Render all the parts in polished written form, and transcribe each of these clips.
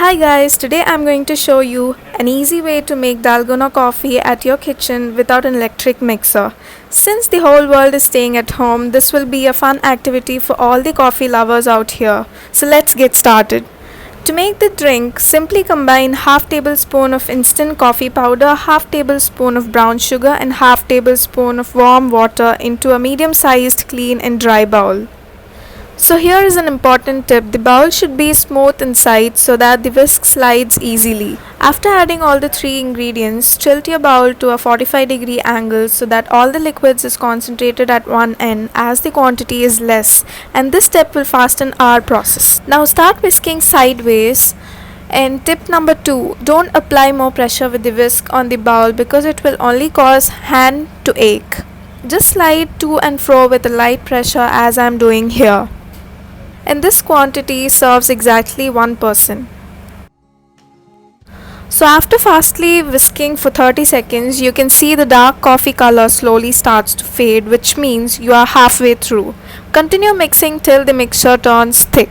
Hi guys, today I'm going to show you an easy way to make dalgona coffee at your kitchen without an electric mixer. Since the whole world is staying at home, this will be a fun activity for all the coffee lovers out here. So let's get started. To make the drink, simply combine half tablespoon of instant coffee powder, half tablespoon of brown sugar and half tablespoon of warm water into a medium-sized clean and dry bowl. So here is an important tip. The bowl should be smooth inside so that the whisk slides easily. After adding all the three ingredients, tilt your bowl to a 45-degree angle so that all the liquids is concentrated at one end as the quantity is less, and this step will fasten our process. Now start whisking sideways. And tip number 2, don't apply more pressure with the whisk on the bowl because it will only cause hand to ache. Just slide to and fro with a light pressure as I am doing here. And this quantity serves exactly one person. So after fastly whisking for 30 seconds, you can see the dark coffee color slowly starts to fade, which means you are halfway through. Continue mixing till the mixture turns thick.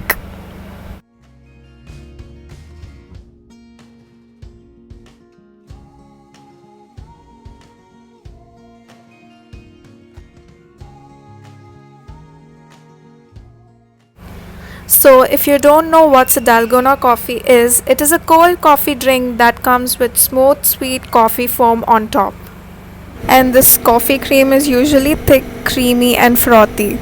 So if you don't know what a dalgona coffee is, it is a cold coffee drink that comes with smooth sweet coffee foam on top. And this coffee cream is usually thick, creamy and frothy.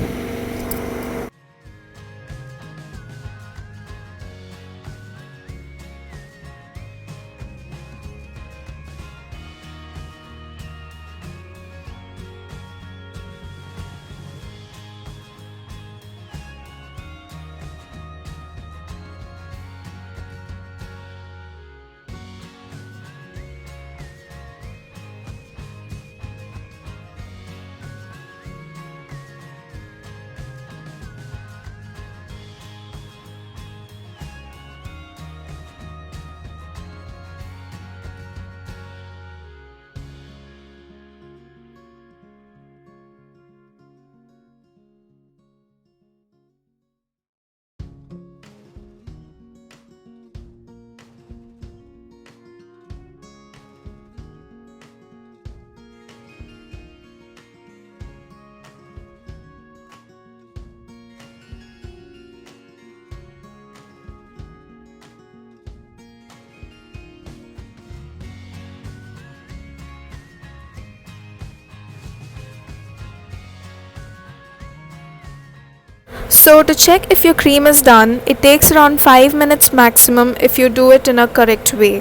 So to check if your cream is done, it takes around 5 minutes maximum if you do it in a correct way.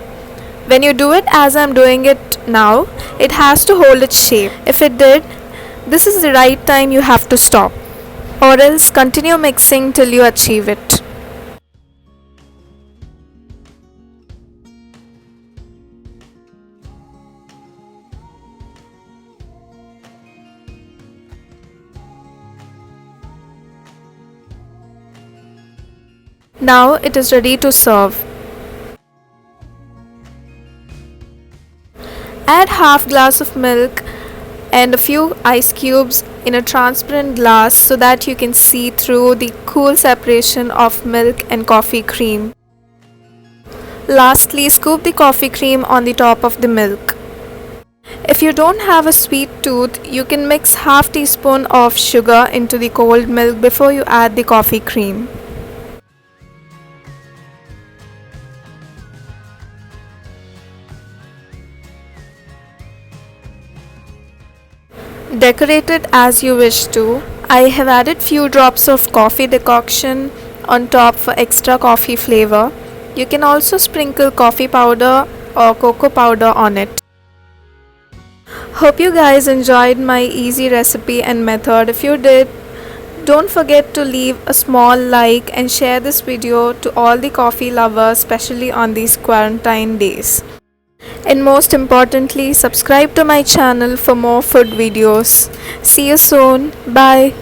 When you do it as I am doing it now, it has to hold its shape. If it did, this is the right time you have to stop, or else continue mixing till you achieve it. Now it is ready to serve. Add half glass of milk and a few ice cubes in a transparent glass so that you can see through the cool separation of milk and coffee cream. Lastly, scoop the coffee cream on the top of the milk. If you don't have a sweet tooth, you can mix half teaspoon of sugar into the cold milk before you add the coffee cream. Decorate it as you wish to. I have added few drops of coffee decoction on top for extra coffee flavor. You can also sprinkle coffee powder or cocoa powder on it. Hope you guys enjoyed my easy recipe and method. If you did, don't forget to leave a small like and share this video to all the coffee lovers, especially on these quarantine days. And most importantly, subscribe to my channel for more food videos. See you soon. Bye.